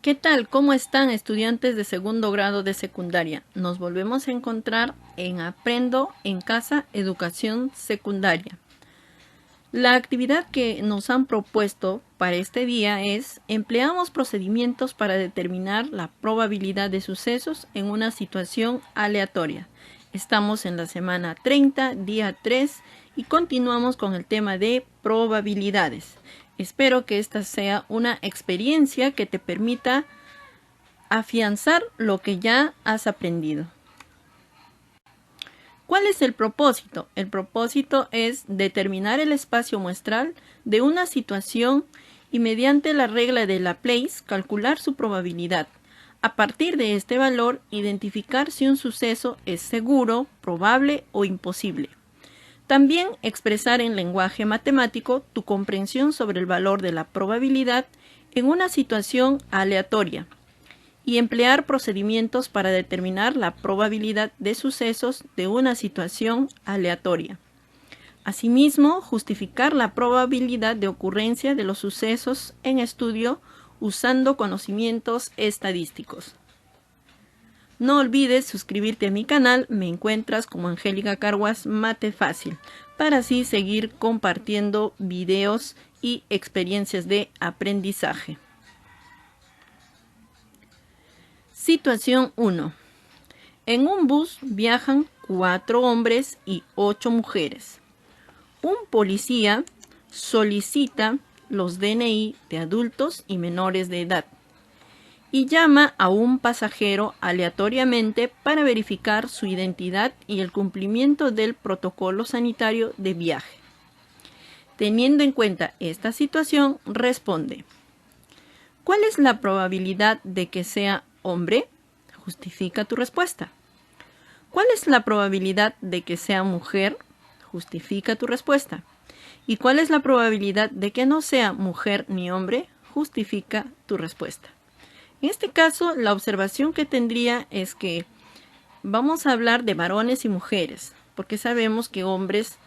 ¿Qué tal? ¿Cómo están estudiantes de segundo grado de secundaria? Nos volvemos a encontrar en Aprendo en Casa Educación Secundaria. La actividad que nos han propuesto para este día es: empleamos procedimientos para determinar la probabilidad de sucesos en una situación aleatoria. Estamos en la semana 30, día 3, y continuamos con el tema de probabilidades. Espero que esta sea una experiencia que te permita afianzar lo que ya has aprendido. ¿Cuál es el propósito? El propósito es determinar el espacio muestral de una situación y, mediante la regla de Laplace, calcular su probabilidad. A partir de este valor, identificar si un suceso es seguro, probable o imposible. También expresar en lenguaje matemático tu comprensión sobre el valor de la probabilidad en una situación aleatoria, y emplear procedimientos para determinar la probabilidad de sucesos de una situación aleatoria. Asimismo, justificar la probabilidad de ocurrencia de los sucesos en estudio usando conocimientos estadísticos. No olvides suscribirte a mi canal, me encuentras como Angélica Carguas Mate Fácil, para así seguir compartiendo videos y experiencias de aprendizaje. Situación 1. En un bus viajan 4 hombres y 8 mujeres. Un policía solicita los DNI de adultos y menores de edad y llama a un pasajero aleatoriamente para verificar su identidad y el cumplimiento del protocolo sanitario de viaje. Teniendo en cuenta esta situación, responde: ¿cuál es la probabilidad de que sea hombre? Justifica tu respuesta. ¿Cuál es la probabilidad de que sea mujer? Justifica tu respuesta. ¿Y cuál es la probabilidad de que no sea mujer ni hombre? Justifica tu respuesta. En este caso, la observación que tendría es que vamos a hablar de varones y mujeres, porque sabemos que hombres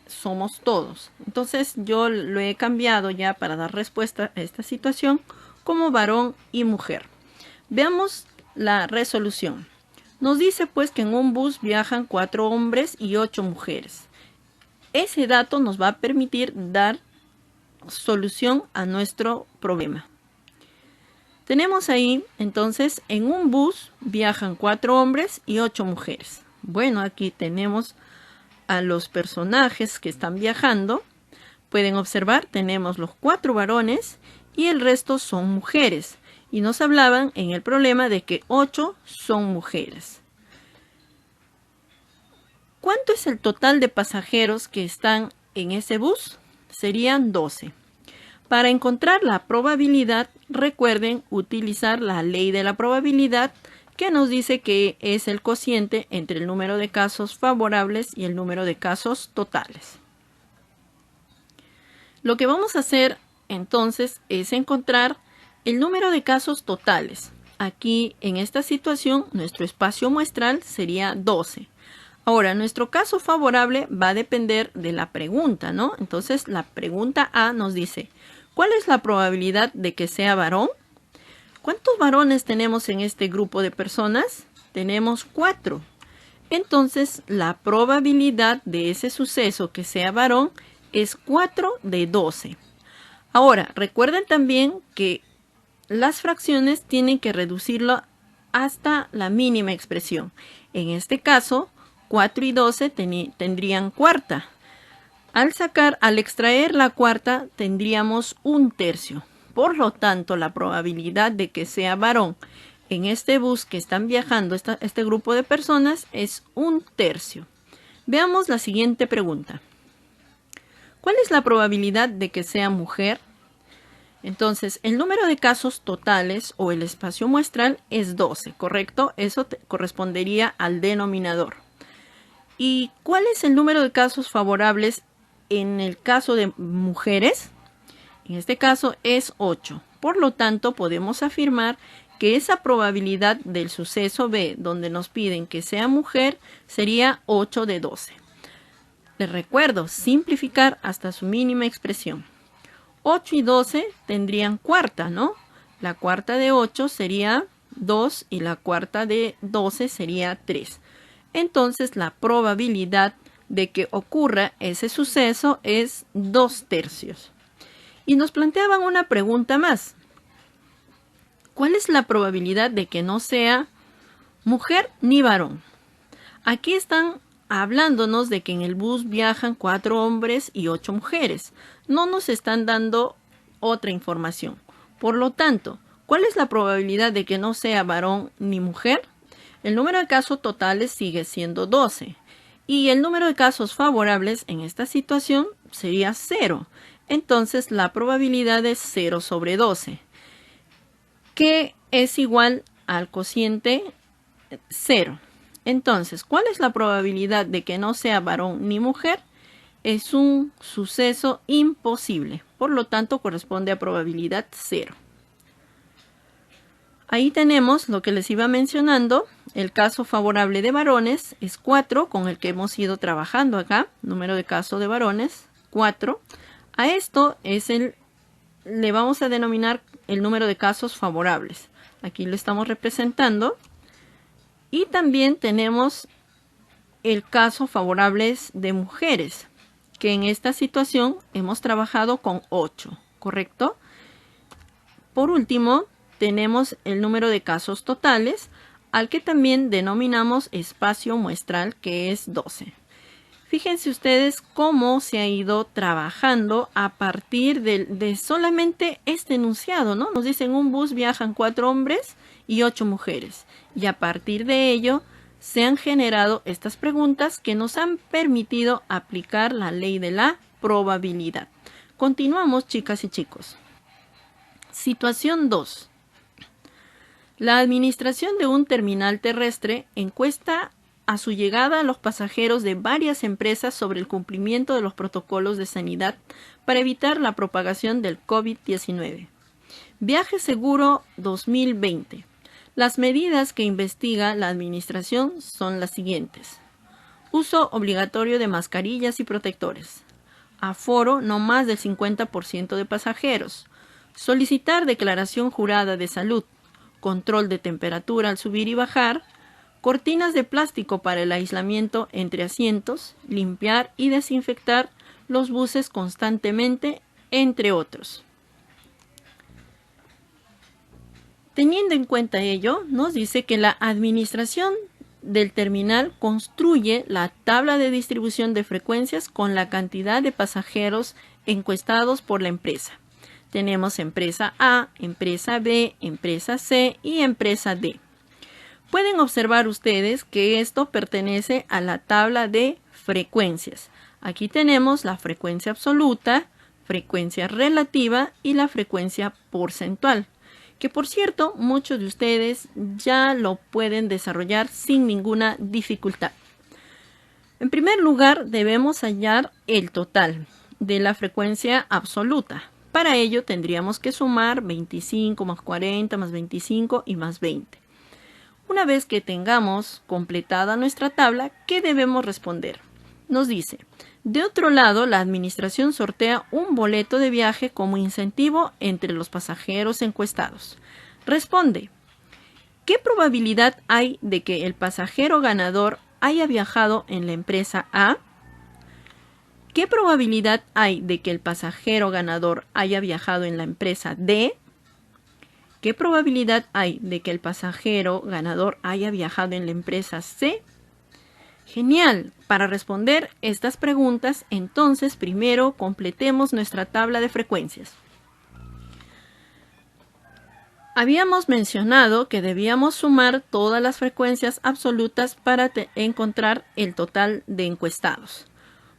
somos todos. Entonces yo lo he cambiado ya para dar respuesta a esta situación como varón y mujer. Veamos la resolución. Nos dice pues que en un bus viajan 4 hombres y 8 mujeres. Ese dato nos va a permitir dar solución a nuestro problema. Tenemos ahí, entonces, en un bus viajan 4 hombres y 8 mujeres. Bueno, aquí tenemos a los personajes que están viajando. Pueden observar, tenemos los 4 varones y el resto son mujeres. Y nos hablaban en el problema de que 8 son mujeres. ¿Cuánto es el total de pasajeros que están en ese bus? Serían 12. Para encontrar la probabilidad, recuerden utilizar la ley de la probabilidad, que nos dice que es el cociente entre el número de casos favorables y el número de casos totales. Lo que vamos a hacer entonces es encontrar el número de casos totales. Aquí en esta situación nuestro espacio muestral sería 12. Ahora, nuestro caso favorable va a depender de la pregunta, ¿no? Entonces la pregunta A nos dice: ¿cuál es la probabilidad de que sea varón? ¿Cuántos varones tenemos en este grupo de personas? Tenemos 4. Entonces la probabilidad de ese suceso que sea varón es 4 de 12. Ahora, recuerden también que las fracciones tienen que reducirlo hasta la mínima expresión. En este caso, 4 y 12 tendrían cuarta. Al extraer la cuarta, tendríamos 1/3. Por lo tanto, la probabilidad de que sea varón en este bus que están viajando este grupo de personas es 1/3. Veamos la siguiente pregunta. ¿Cuál es la probabilidad de que sea mujer? Entonces, el número de casos totales o el espacio muestral es 12, ¿correcto? Eso correspondería al denominador. ¿Y cuál es el número de casos favorables en el caso de mujeres? En este caso es 8. Por lo tanto, podemos afirmar que esa probabilidad del suceso B, donde nos piden que sea mujer, sería 8 de 12. Les recuerdo, simplificar hasta su mínima expresión. 8 y 12 tendrían cuarta, ¿no? la cuarta de 8 sería 2 y la cuarta de 12 sería 3. Entonces la probabilidad de que ocurra ese suceso es 2/3. Y nos planteaban una pregunta más. ¿Cuál es la probabilidad de que no sea mujer ni varón? Aquí están hablándonos de que en el bus viajan 4 hombres y 8 mujeres. No nos están dando otra información. Por lo tanto, ¿cuál es la probabilidad de que no sea varón ni mujer? El número de casos totales sigue siendo 12. Y el número de casos favorables en esta situación sería 0. Entonces la probabilidad es 0/12, que es igual al cociente 0. Entonces, ¿cuál es la probabilidad de que no sea varón ni mujer? Es un suceso imposible. Por lo tanto, corresponde a probabilidad 0. Ahí tenemos lo que les iba mencionando. El caso favorable de varones es 4, con el que hemos ido trabajando acá. Número de casos de varones, 4. A esto le vamos a denominar el número de casos favorables. Aquí lo estamos representando. Y también tenemos el caso favorables de mujeres, que en esta situación hemos trabajado con 8, ¿correcto? Por último, tenemos el número de casos totales, al que también denominamos espacio muestral, que es 12. Fíjense ustedes cómo se ha ido trabajando a partir de solamente este enunciado, ¿no? Nos dicen, en un bus viajan 4 hombres y 8 mujeres. Y a partir de ello se han generado estas preguntas que nos han permitido aplicar la ley de la probabilidad. Continuamos, chicas y chicos. Situación 2. La administración de un terminal terrestre encuesta a su llegada a los pasajeros de varias empresas sobre el cumplimiento de los protocolos de sanidad para evitar la propagación del COVID-19. Viaje Seguro 2020. Las medidas que investiga la administración son las siguientes. Uso obligatorio de mascarillas y protectores. Aforo no más del 50% de pasajeros. Solicitar declaración jurada de salud. Control de temperatura al subir y bajar. Cortinas de plástico para el aislamiento entre asientos, limpiar y desinfectar los buses constantemente, entre otros. Teniendo en cuenta ello, nos dice que la administración del terminal construye la tabla de distribución de frecuencias con la cantidad de pasajeros encuestados por la empresa. Tenemos empresa A, empresa B, empresa C y empresa D. Pueden observar ustedes que esto pertenece a la tabla de frecuencias. Aquí tenemos la frecuencia absoluta, frecuencia relativa y la frecuencia porcentual, que por cierto muchos de ustedes ya lo pueden desarrollar sin ninguna dificultad. En primer lugar, debemos hallar el total de la frecuencia absoluta. Para ello tendríamos que sumar 25 más 40 más 25 y más 20. Una vez que tengamos completada nuestra tabla, ¿qué debemos responder? Nos dice, de otro lado, la administración sortea un boleto de viaje como incentivo entre los pasajeros encuestados. Responde, ¿qué probabilidad hay de que el pasajero ganador haya viajado en la empresa A? ¿Qué probabilidad hay de que el pasajero ganador haya viajado en la empresa D? ¿Qué probabilidad hay de que el pasajero ganador haya viajado en la empresa C? Genial. Para responder estas preguntas, entonces primero completemos nuestra tabla de frecuencias. Habíamos mencionado que debíamos sumar todas las frecuencias absolutas para encontrar el total de encuestados.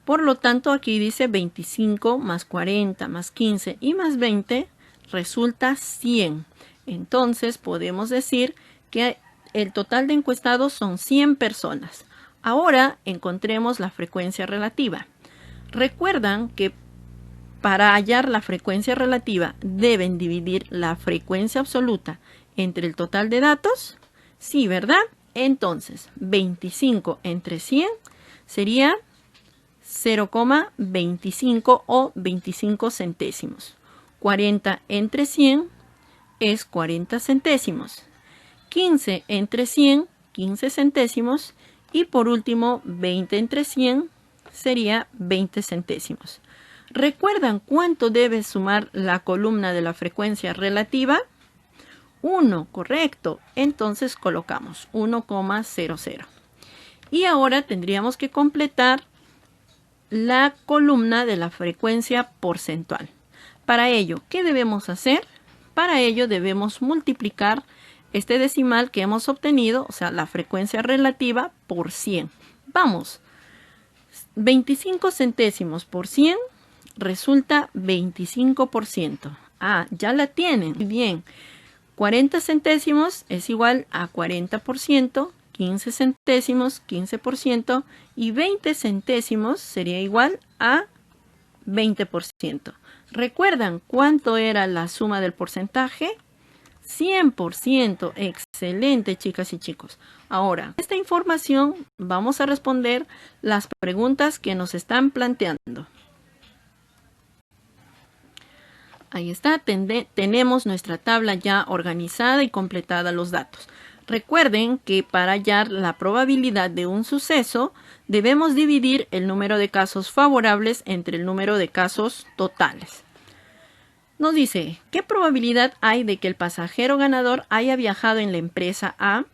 Por lo tanto, aquí dice 25 más 40 más 15 y más 20 resulta 100. Entonces podemos decir que el total de encuestados son 100 personas. Ahora encontremos la frecuencia relativa. Recuerdan que para hallar la frecuencia relativa deben dividir la frecuencia absoluta entre el total de datos. Sí, ¿verdad? Entonces 25 entre 100 sería 0,25 o 25 centésimos. 40 entre 100 es 40 centésimos. 15 entre 100, 15 centésimos. Y por último, 20 entre 100 sería 20 centésimos. ¿Recuerdan cuánto debe sumar la columna de la frecuencia relativa? 1, correcto. Entonces colocamos 1,00. Y ahora tendríamos que completar la columna de la frecuencia porcentual. Para ello, ¿qué debemos hacer? Para ello debemos multiplicar este decimal que hemos obtenido, o sea, la frecuencia relativa, por 100. Vamos, 25 centésimos por 100 resulta 25%. Ah, ya la tienen. Muy bien. 40 centésimos es igual a 40%, 15 centésimos, 15%, y 20 centésimos sería igual a 20%. ¿Recuerdan cuánto era la suma del porcentaje? 100%. Excelente, chicas y chicos. Ahora, esta información vamos a responder las preguntas que nos están planteando. Ahí está, tenemos nuestra tabla ya organizada y completada los datos. Recuerden que para hallar la probabilidad de un suceso, debemos dividir el número de casos favorables entre el número de casos totales. Nos dice, ¿qué probabilidad hay de que el pasajero ganador haya viajado en la empresa A?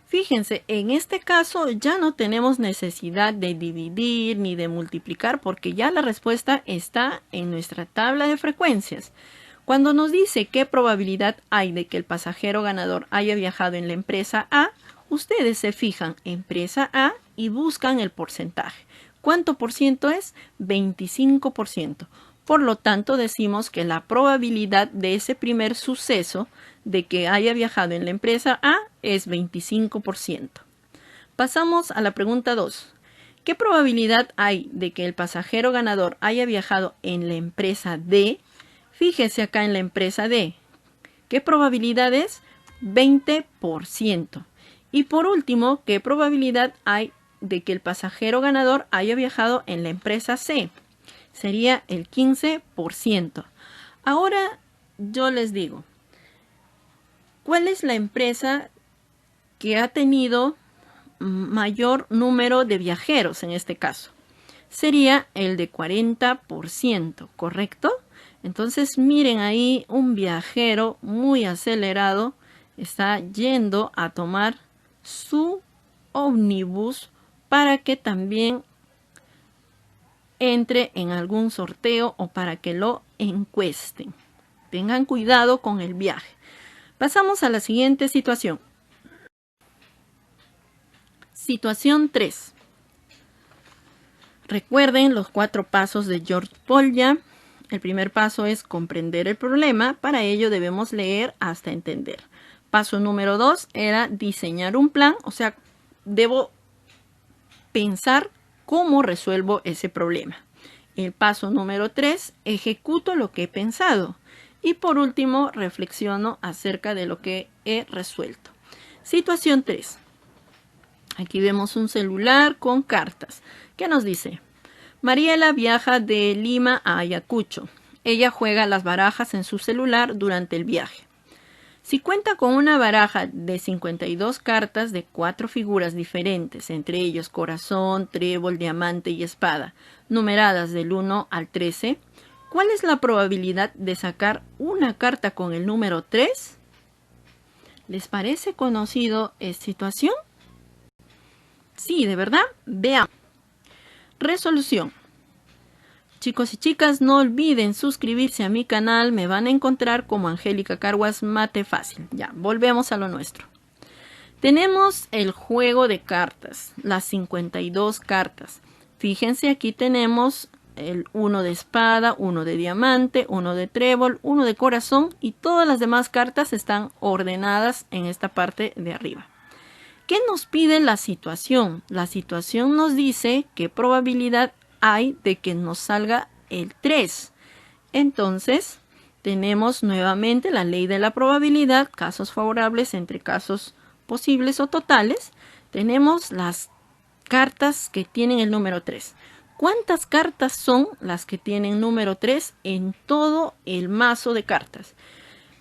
Fíjense, en este caso ya no tenemos necesidad de dividir ni de multiplicar porque ya la respuesta está en nuestra tabla de frecuencias. Cuando nos dice qué probabilidad hay de que el pasajero ganador haya viajado en la empresa A, ustedes se fijan empresa A y buscan el porcentaje. ¿Cuánto por ciento es? 25%. Por lo tanto, decimos que la probabilidad de ese primer suceso de que haya viajado en la empresa A es 25%. Pasamos a la pregunta 2. ¿Qué probabilidad hay de que el pasajero ganador haya viajado en la empresa D? Fíjese acá en la empresa D. ¿Qué probabilidad es? 20%. Y por último, ¿qué probabilidad hay de que el pasajero ganador haya viajado en la empresa C? Sería el 15%. Ahora yo les digo, ¿cuál es la empresa que ha tenido mayor número de viajeros en este caso? Sería el de 40%, ¿correcto? Entonces miren ahí un viajero muy acelerado está yendo a tomar su ómnibus para que también entre en algún sorteo o para que lo encuesten. Tengan cuidado con el viaje. Pasamos a la siguiente situación. Situación 3. Recuerden los 4 pasos de George Polya. El primer paso es comprender el problema. Para ello debemos leer hasta entender. Paso número 2 era diseñar un plan. O sea, debo pensar cómo resuelvo ese problema. El paso número 3, ejecuto lo que he pensado. Y por último, reflexiono acerca de lo que he resuelto. Situación 3. Aquí vemos un celular con cartas. ¿Qué nos dice? Mariela viaja de Lima a Ayacucho. Ella juega las barajas en su celular durante el viaje. Si cuenta con una baraja de 52 cartas de 4 figuras diferentes, entre ellos corazón, trébol, diamante y espada, numeradas del 1 al 13, ¿cuál es la probabilidad de sacar una carta con el número 3? ¿Les parece conocido esta situación? Sí, ¿de verdad? Veamos. Resolución. Chicos y chicas, no olviden suscribirse a mi canal. Me van a encontrar como Angélica Carguas Mate Fácil. Ya, volvemos a lo nuestro. Tenemos el juego de cartas, las 52 cartas. Fíjense, aquí tenemos el 1 de espada, 1 de diamante, 1 de trébol, 1 de corazón y todas las demás cartas están ordenadas en esta parte de arriba. ¿Qué nos pide la situación? La situación nos dice qué probabilidad hay de que nos salga el 3. Entonces, tenemos nuevamente la ley de la probabilidad, casos favorables entre casos posibles o totales. Tenemos las cartas que tienen el número 3. ¿Cuántas cartas son las que tienen número 3 en todo el mazo de cartas?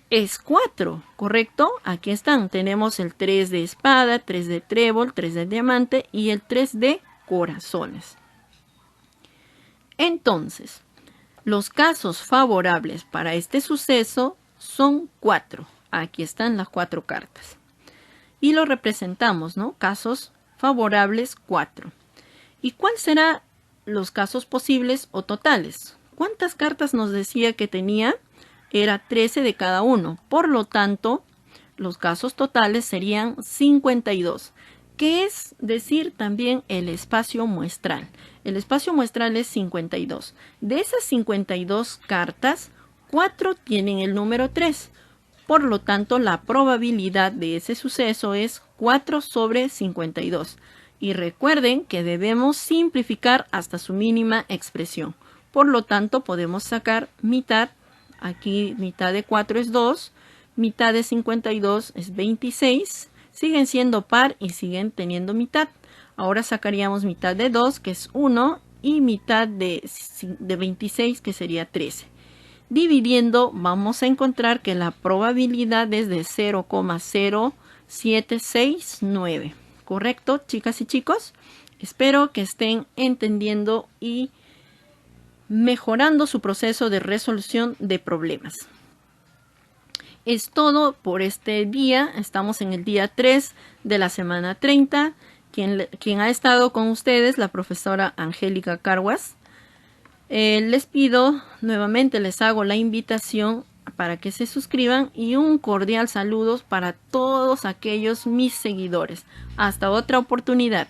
es 4, ¿correcto? Aquí están. Tenemos el 3 de espada, 3 de trébol, 3 de diamante y el 3 de corazones. Entonces, los casos favorables para este suceso son 4. Aquí están las 4 cartas. Y lo representamos, ¿no? Casos favorables 4. ¿Y cuál será los casos posibles o totales? ¿Cuántas cartas nos decía que tenía? Era 13 de cada uno. Por lo tanto, los casos totales serían 52, que es decir también el espacio muestral. El espacio muestral es 52. De esas 52 cartas, 4 tienen el número 3. Por lo tanto, la probabilidad de ese suceso es 4 sobre 52. Y recuerden que debemos simplificar hasta su mínima expresión. Por lo tanto, podemos sacar mitad. Aquí mitad de 4 es 2, mitad de 52 es 26, siguen siendo par y siguen teniendo mitad. Ahora sacaríamos mitad de 2, que es 1, y mitad de 26, que sería 13. Dividiendo, vamos a encontrar que la probabilidad es de 0,0769. ¿Correcto, chicas y chicos? Espero que estén entendiendo y mejorando su proceso de resolución de problemas. Es todo por este día. Estamos en el día 3 de la semana 30. Quien ha estado con ustedes, la profesora Angélica Carguas. Les pido nuevamente, les hago la invitación para que se suscriban y un cordial saludo para todos aquellos mis seguidores. Hasta otra oportunidad.